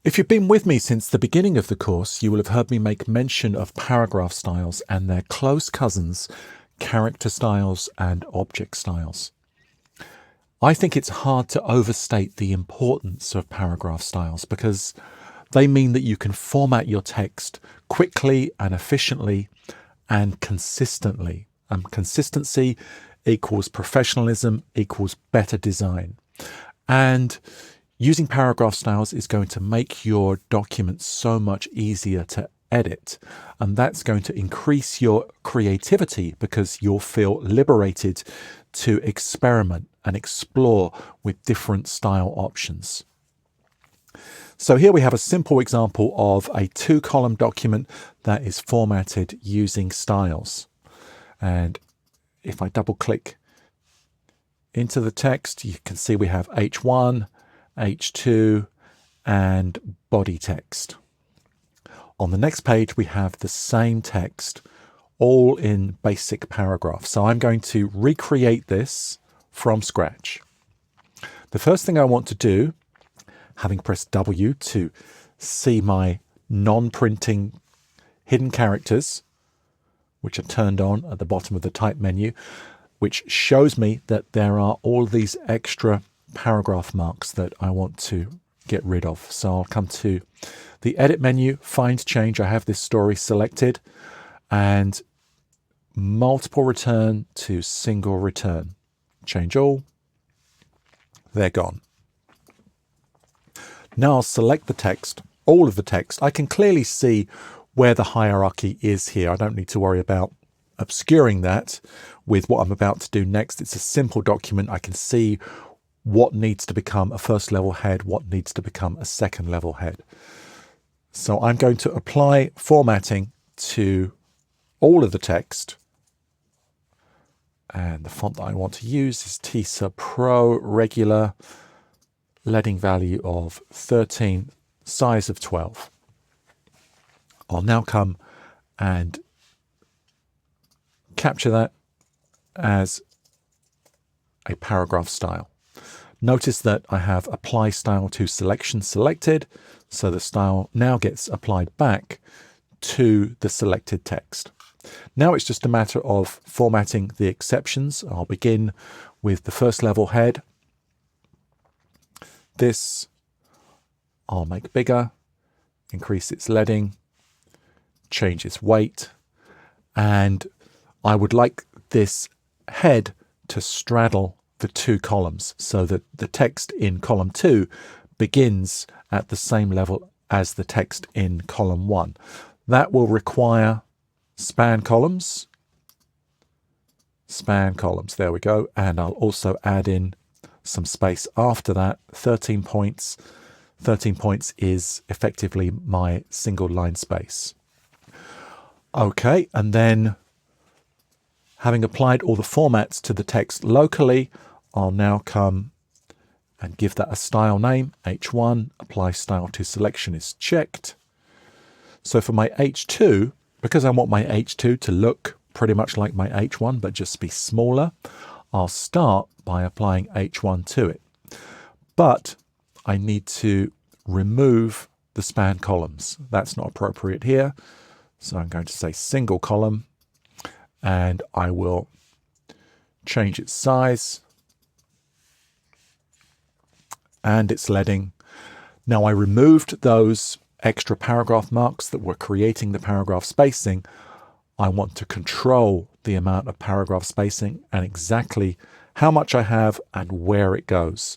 If you've been with me since the beginning of the course, you will have heard me make mention of paragraph styles and their close cousins, character styles and object styles. I think it's hard to overstate the importance of paragraph styles because they mean that you can format your text quickly and efficiently and consistently. Consistency equals professionalism equals better design. And using paragraph styles is going to make your document so much easier to edit. And that's going to increase your creativity because you'll feel liberated to experiment and explore with different style options. So here we have a simple example of a 2-column document that is formatted using styles. And if I double click into the text, you can see we have H1, H2, and body text. On the next page, we have the same text, all in basic paragraph. So I'm going to recreate this from scratch. The first thing I want to do, having pressed W to see my non-printing hidden characters, which are turned on at the bottom of the type menu, which shows me that there are all these extra paragraph marks that I want to get rid of. So I'll come to the edit menu, find change. I have this story selected and multiple return to single return. Change all. They're gone. Now I'll select the text, all of the text. I can clearly see where the hierarchy is here. I don't need to worry about obscuring that with what I'm about to do next. It's a simple document. I can see what needs to become a first level head, what needs to become a second level head. So I'm going to apply formatting to all of the text. And the font that I want to use is TISA Pro Regular, leading value of 13, size of 12. I'll now come and capture that as a paragraph style. Notice that I have apply style to selection selected, so the style now gets applied back to the selected text. Now it's just a matter of formatting the exceptions. I'll begin with the first level head. This I'll make bigger, increase its leading, change its weight, and I would like this head to straddle the 2 columns so that the text in column 2 begins at the same level as the text in column 1. That will require span columns, there we go, and I'll also add in some space after that. 13 points. 13 points is effectively my single line space. Okay, and then having applied all the formats to the text locally, I'll now come and give that a style name, H1, apply style to selection is checked. So for my H2, because I want my H2 to look pretty much like my H1, but just be smaller, I'll start by applying H1 to it. But I need to remove the span columns. That's not appropriate here. So I'm going to say single column, and I will change its size and its leading. Now I removed those extra paragraph marks that were creating the paragraph spacing. I want to control the amount of paragraph spacing and exactly how much I have and where it goes.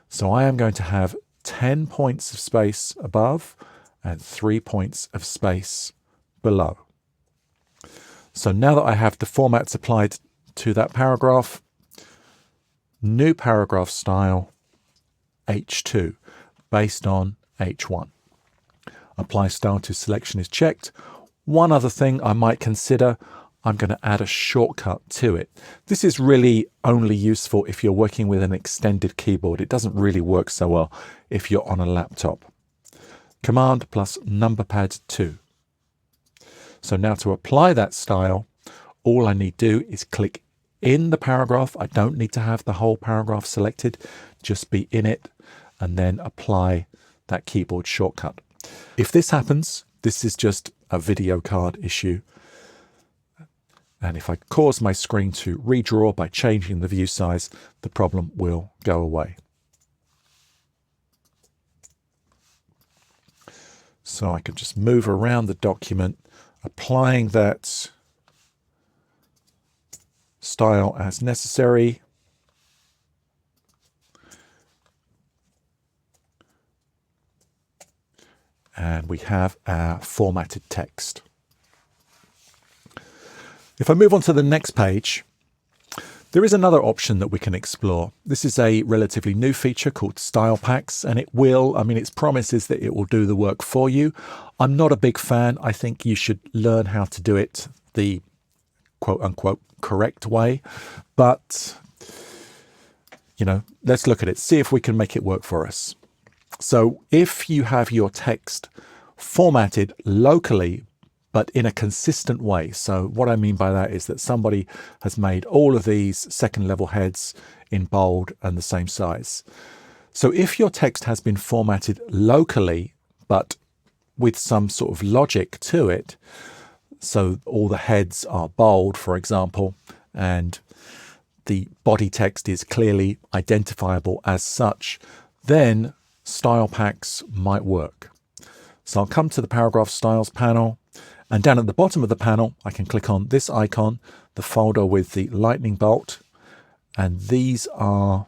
So I am going to have 10 points of space above and 3 points of space below. So now that I have the formats applied to that paragraph, new paragraph style, H2, based on H1. Apply style to selection is checked. One other thing I might consider, I'm going to add a shortcut to it. This is really only useful if you're working with an extended keyboard. It doesn't really work so well if you're on a laptop. Command plus number pad 2. So now to apply that style, all I need to do is click in the paragraph. I don't need to have the whole paragraph selected, just be in it and then apply that keyboard shortcut. If this happens, this is just a video card issue. And if I cause my screen to redraw by changing the view size, the problem will go away. So I can just move around the document, applying that style as necessary. And we have our formatted text. If I move on to the next page, there is another option that we can explore. This is a relatively new feature called Style Packs, and it will, its promise is that it will do the work for you. I'm not a big fan. I think you should learn how to do it the quote unquote correct way. But, let's look at it, see if we can make it work for us. So if you have your text formatted locally, but in a consistent way. So what I mean by that is that somebody has made all of these second level heads in bold and the same size. So if your text has been formatted locally, but with some sort of logic to it, so all the heads are bold, for example, and the body text is clearly identifiable as such, then Style Packs might work. So I'll come to the Paragraph Styles panel, and down at the bottom of the panel, I can click on this icon, the folder with the lightning bolt, and these are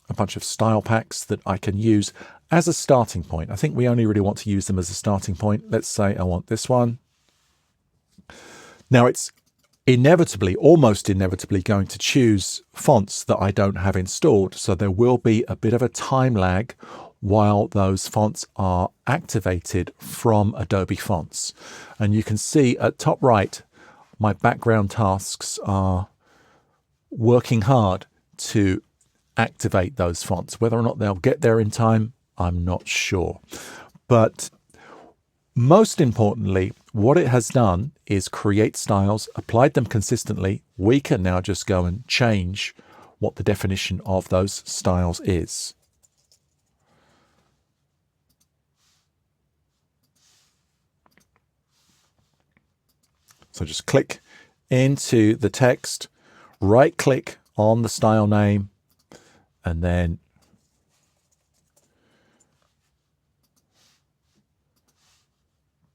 a bunch of style packs that I can use as a starting point. I think we only really want to use them as a starting point. Let's say I want this one. Now it's almost inevitably going to choose fonts that I don't have installed. So there will be a bit of a time lag while those fonts are activated from Adobe Fonts. And you can see at top right, my background tasks are working hard to activate those fonts. Whether or not they'll get there in time, I'm not sure. But most importantly, what it has done is create styles, applied them consistently. We can now just go and change what the definition of those styles is. So just click into the text, right click on the style name, and then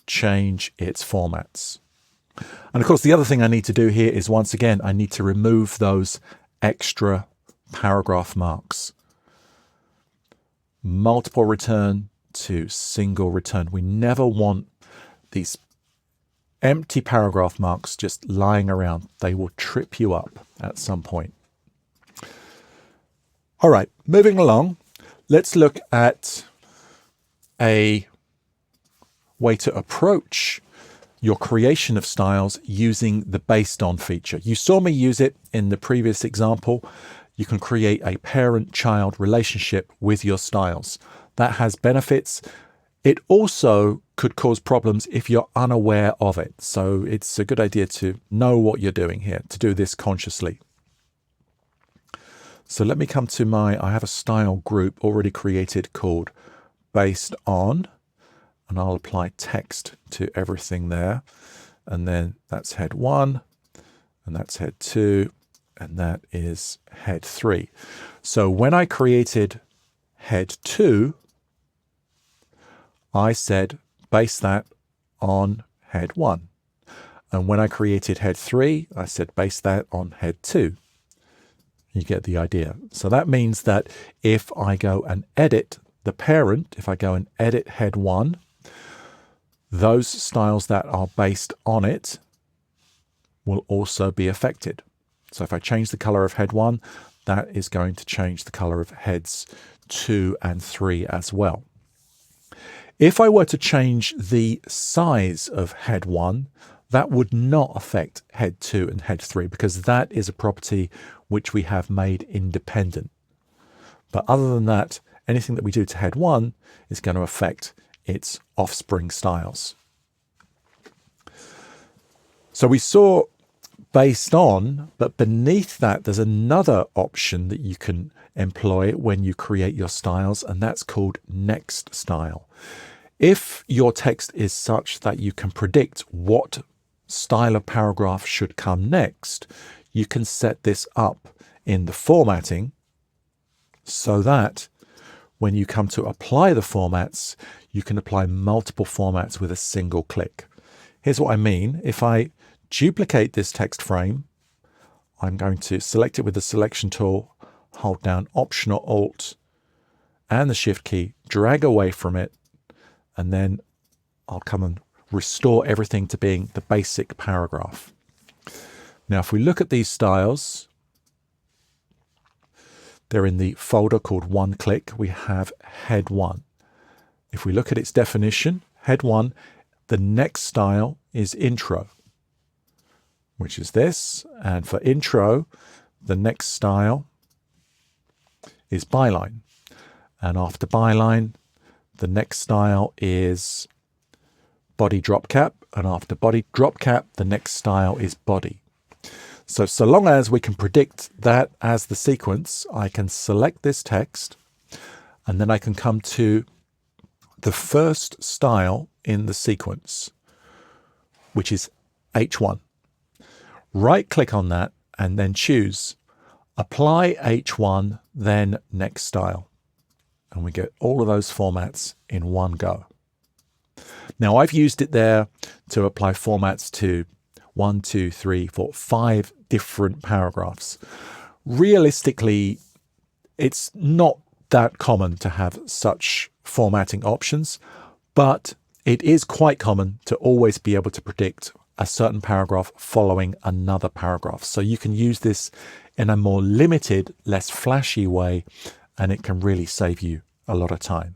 change its formats. And of course, the other thing I need to do here is, once again, I need to remove those extra paragraph marks. Multiple return to single return. We never want these empty paragraph marks just lying around. They will trip you up at some point. All right, moving along, let's look at a way to approach your creation of styles using the based on feature. You saw me use it in the previous example. You can create a parent-child relationship with your styles. That has benefits. It also could cause problems if you're unaware of it. So it's a good idea to know what you're doing here, to do this consciously. So let me come to I have a style group already created called Based On, and I'll apply text to everything there. And then that's head 1, and that's head 2, and that is head 3. So when I created head 2, I said base that on head 1. And when I created head 3, I said base that on head 2. You get the idea. So that means that if I go and edit the parent, if I go and edit head 1, those styles that are based on it will also be affected. So if I change the color of head 1, that is going to change the color of heads 2 and 3 as well. If I were to change the size of head 1, that would not affect head 2 and head 3 because that is a property which we have made independent. But other than that, anything that we do to head 1 is going to affect its offspring styles. So we saw based on, but beneath that, there's another option that you can employ when you create your styles, and that's called next style. If your text is such that you can predict what style of paragraph should come next, you can set this up in the formatting so that when you come to apply the formats, you can apply multiple formats with a single click. Here's what I mean. If I duplicate this text frame, I'm going to select it with the selection tool, hold down Option or Alt and the Shift key, drag away from it, and then I'll come and restore everything to being the basic paragraph. Now, if we look at these styles, they're in the folder called One Click. We have Head 1. If we look at its definition, Head 1, the next style is Intro, which is this. And for Intro, the next style is Byline. And after Byline, the next style is Body Drop Cap. And after Body Drop Cap, the next style is Body. So long as we can predict that as the sequence, I can select this text, and then I can come to the first style in the sequence, which is H1. Right click on that and then choose Apply H1, then Next Style. And we get all of those formats in one go. Now, I've used it there to apply formats to 1, 2, 3, 4, 5 different paragraphs. Realistically, it's not that common to have such formatting options, but it is quite common to always be able to predict a certain paragraph following another paragraph. So you can use this in a more limited, less flashy way, and it can really save you a lot of time.